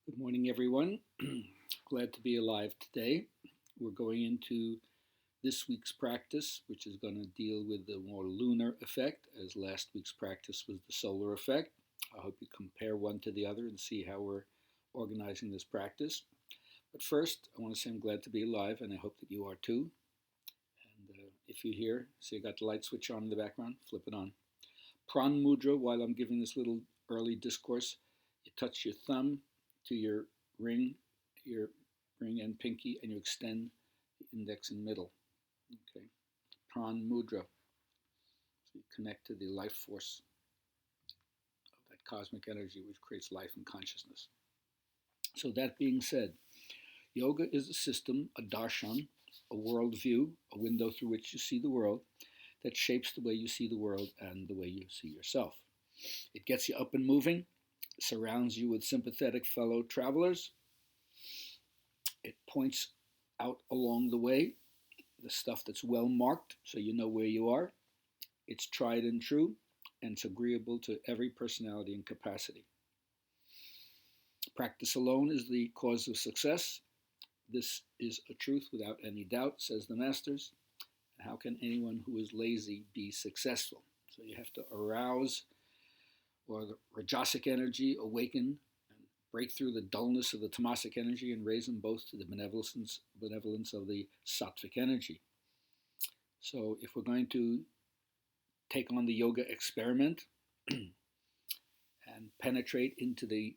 Good morning, everyone. Glad to be alive today. We're going into this week's practice, which is going to deal with the more lunar effect, as last week's practice was the solar effect. I hope you compare one to the other and see how we're organizing this practice. But first, I want to say I'm glad to be alive, and I hope that you are too. And if you're here, see I got the light switch on in the background, flip it on. Pran Mudra, while I'm giving this little early discourse, you touch your thumb to ring, your ring and pinky, and you extend the index and middle. Okay, Pran Mudra. So you connect to the life force of that cosmic energy which creates life and consciousness. So that being said, yoga is a system, a darshan, a worldview, a window through which you see the world that shapes the way you see the world and the way you see yourself. It gets you up and moving, surrounds you with sympathetic fellow travelers. It points out along the way the stuff that's well marked so you know where you are. It's tried and true, and it's agreeable to every personality and capacity. Practice alone is the cause of success. This is a truth without any doubt, says the masters. How can anyone who is lazy be successful? So you have to arouse or the rajasic energy, awaken and break through the dullness of the tamasic energy and raise them both to the benevolence of the sattvic energy. So if we're going to take on the yoga experiment and penetrate into the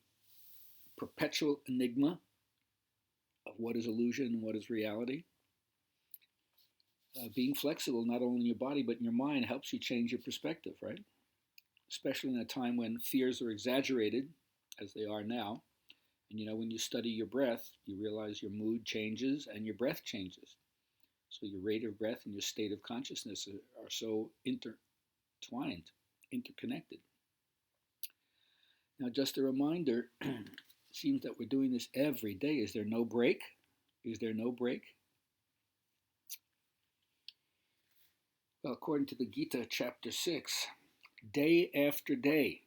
perpetual enigma of what is illusion and what is reality, being flexible not only in your body but in your mind helps you change your perspective, right? Especially in a time when fears are exaggerated, as they are now. And when you study your breath, you realize your mood changes and your breath changes. So your rate of breath and your state of consciousness are so intertwined, interconnected. Now, just a reminder, it seems that we're doing this every day. Is there no break? Is there no break? Well, according to the Gita, chapter 6, day after day,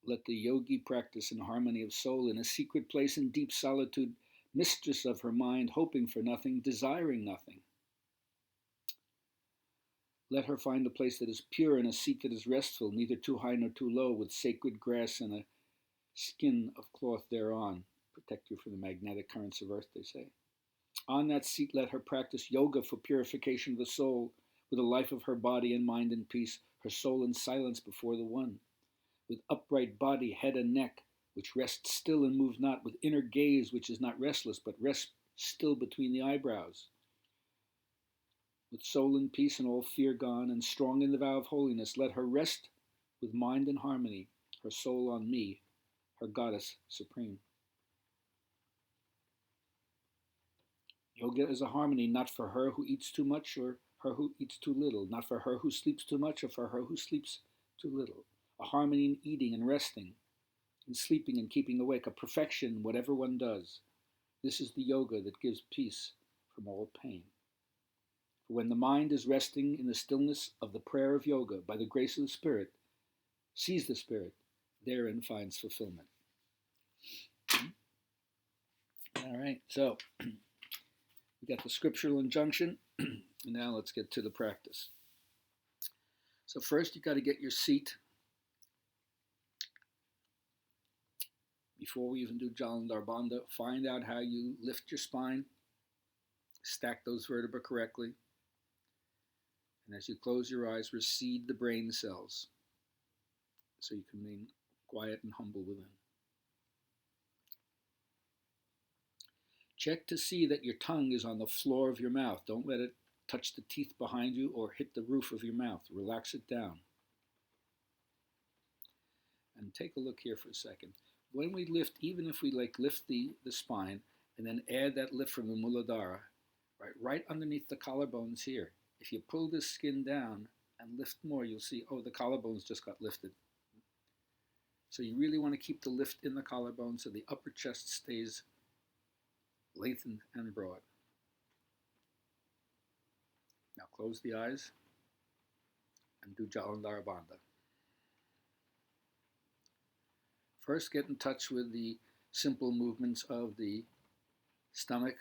let the yogi practice in harmony of soul in a secret place in deep solitude, mistress of her mind, hoping for nothing, desiring nothing. Let her find a place that is pure and a seat that is restful, neither too high nor too low, with sacred grass and a skin of cloth thereon. Protect you from the magnetic currents of earth, they say. On that seat let her practice yoga for purification of the soul, with a life of her body and mind in peace, her soul in silence before the One, with upright body, head and neck, which rest still and move not, with inner gaze which is not restless, but rests still between the eyebrows, with soul in peace and all fear gone, and strong in the vow of holiness, let her rest with mind in harmony, her soul on me, her goddess supreme. Yoga is a harmony, not for her who eats too much or her who eats too little, not for her who sleeps too much or for her who sleeps too little. A harmony in eating and resting, in sleeping and keeping awake, a perfection in whatever one does. This is the yoga that gives peace from all pain. For when the mind is resting in the stillness of the prayer of yoga, by the grace of the Spirit, sees the Spirit, therein finds fulfillment. All right, so we got the scriptural injunction. Now let's get to the practice. So first you got to get your seat. Before we even do Jalandhar Bandha, find out how you lift your spine, stack those vertebrae correctly, and as you close your eyes, recede the brain cells so you can remain quiet and humble within. Check to see that your tongue is on the floor of your mouth. Don't let it touch the teeth behind you or hit the roof of your mouth. Relax it down. And take a look here for a second. When we lift, even if we lift the spine and then add that lift from the Muladhara, right underneath the collarbones here, if you pull this skin down and lift more, you'll see, oh, the collarbones just got lifted. So you really want to keep the lift in the collarbone so the upper chest stays lengthened and broad. Now close the eyes and do Jalandhar Bandha. First, get in touch with the simple movements of the stomach,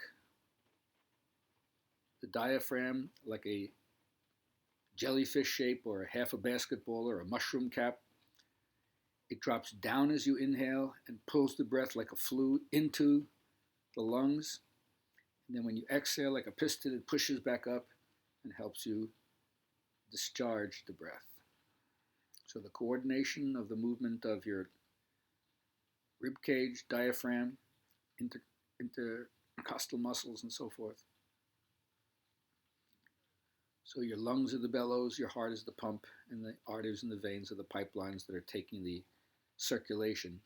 the diaphragm, like a jellyfish shape or a half a basketball or a mushroom cap. It drops down as you inhale and pulls the breath like a flute into the lungs. And then when you exhale like a piston, it pushes back up and helps you discharge the breath. So the coordination of the movement of your rib cage, diaphragm, intercostal muscles, and so forth. So your lungs are the bellows, your heart is the pump, and the arteries and the veins are the pipelines that are taking the circulation,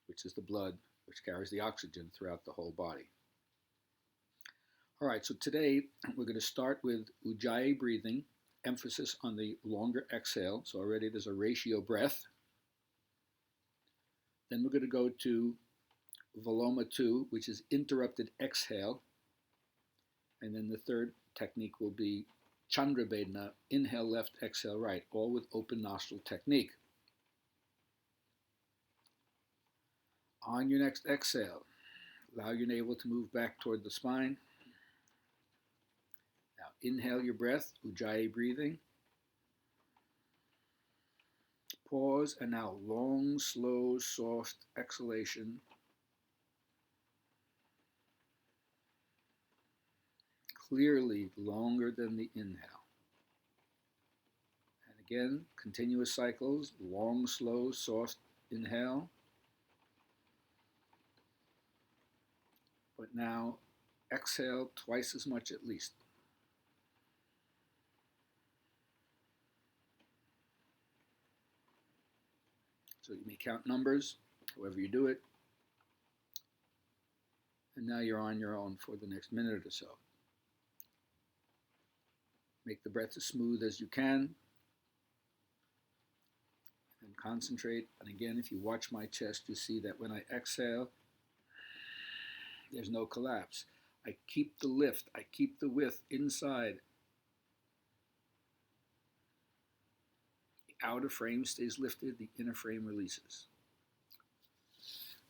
which is the blood, which carries the oxygen throughout the whole body. All right, so today we're going to start with Ujjayi breathing, emphasis on the longer exhale. So already there's a ratio breath. Then we're going to go to Viloma 2, which is interrupted exhale. And then the third technique will be Chandra Vedana, inhale left, exhale right, all with open nostril technique. On your next exhale, allow your navel to move back toward the spine. Now inhale your breath, Ujjayi breathing. Pause, and now long, slow, soft exhalation. Clearly longer than the inhale. And again, continuous cycles, long, slow, soft inhale. But now exhale twice as much at least. So you may count numbers, however you do it. And now you're on your own for the next minute or so. Make the breath as smooth as you can. And concentrate. And again, if you watch my chest, you see that when I exhale, there's no collapse. I keep the lift. I keep the width inside. The outer frame stays lifted. The inner frame releases.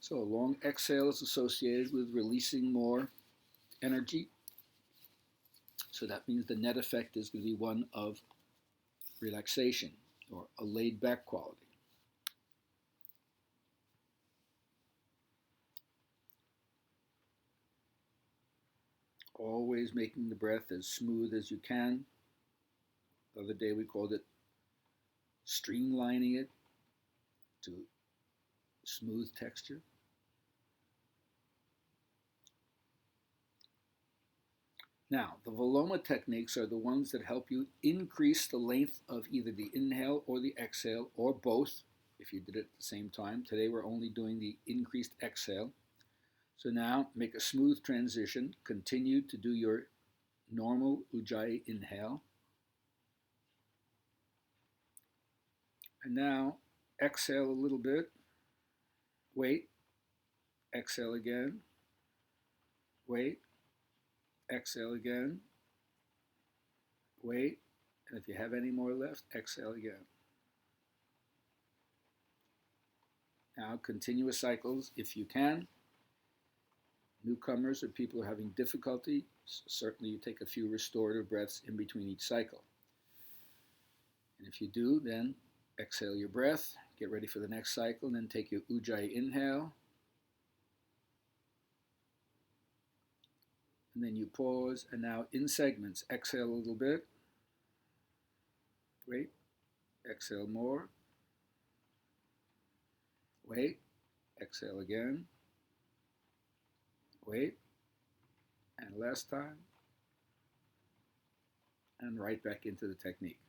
So a long exhale is associated with releasing more energy. So that means the net effect is going to be one of relaxation or a laid-back quality. Always making the breath as smooth as you can. The other day we called it streamlining it to smooth texture. Now, the Viloma techniques are the ones that help you increase the length of either the inhale or the exhale, or both, if you did it at the same time. Today we're only doing the increased exhale. So now make a smooth transition. Continue to do your normal Ujjayi inhale. And now exhale a little bit. Wait. Exhale again. Wait. Exhale again. Wait. And if you have any more left, exhale again. Now continuous cycles if you can. Newcomers or people who are having difficulty, certainly you take a few restorative breaths in between each cycle. And if you do, then exhale your breath, get ready for the next cycle, and then take your Ujjayi inhale. And then you pause, and now in segments, exhale a little bit. Wait, exhale more. Wait, exhale again. Wait, and last time, and right back into the technique.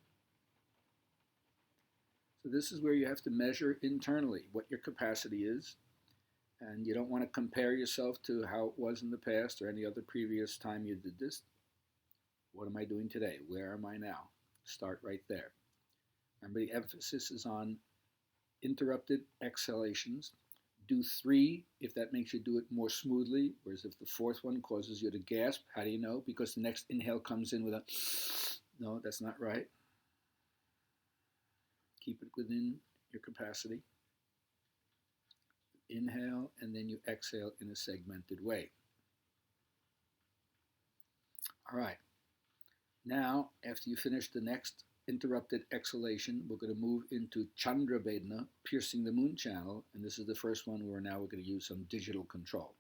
So this is where you have to measure internally what your capacity is, and you don't want to compare yourself to how it was in the past or any other previous time you did this. What am I doing today? Where am I now? Start right there. Remember, the emphasis is on interrupted exhalations. Do 3 if that makes you do it more smoothly, whereas if the fourth one causes you to gasp, how do you know? Because the next inhale comes in with a, no, that's not right. Keep it within your capacity. Inhale, and then you exhale in a segmented way. All right. Now, after you finish the next interrupted exhalation, we're going to move into Chandra Vedana, piercing the moon channel, and this is the first one where now we're going to use some digital control.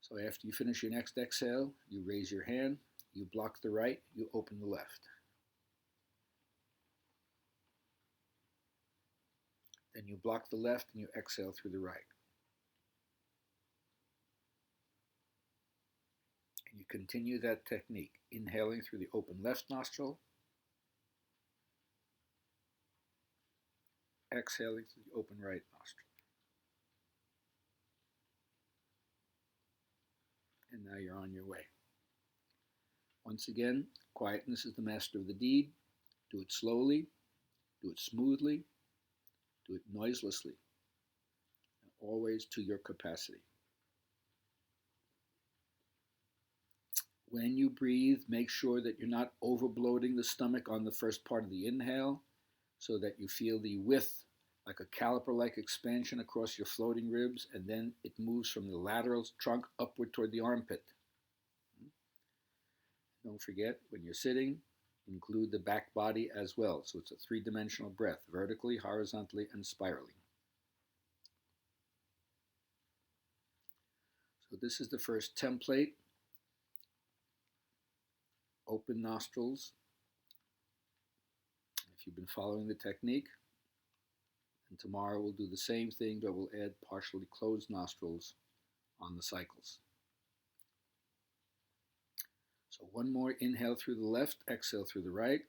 So after you finish your next exhale, you raise your hand, you block the right, you open the left. Then you block the left and you exhale through the right. And you continue that technique, inhaling through the open left nostril, exhaling through the open right nostril. And now you're on your way. Once again, quietness is the master of the deed. Do it slowly, do it smoothly, do it noiselessly, and always to your capacity. When you breathe, make sure that you're not overbloating the stomach on the first part of the inhale so that you feel the width, like a caliper-like expansion across your floating ribs, and then it moves from the lateral trunk upward toward the armpit. Don't forget, when you're sitting, include the back body as well. So it's a three-dimensional breath, vertically, horizontally, and spirally. So this is the first template. Open nostrils. If you've been following the technique, and tomorrow we'll do the same thing, but we'll add partially closed nostrils on the cycles. So one more inhale through the left, exhale through the right.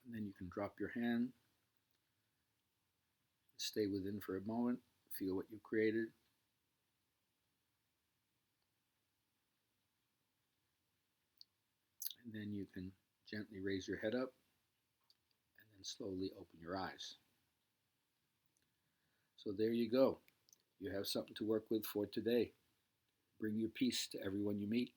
And then you can drop your hand, stay within for a moment, feel what you created. And then you can gently raise your head up and then slowly open your eyes. So there you go. You have something to work with for today. Bring your peace to everyone you meet.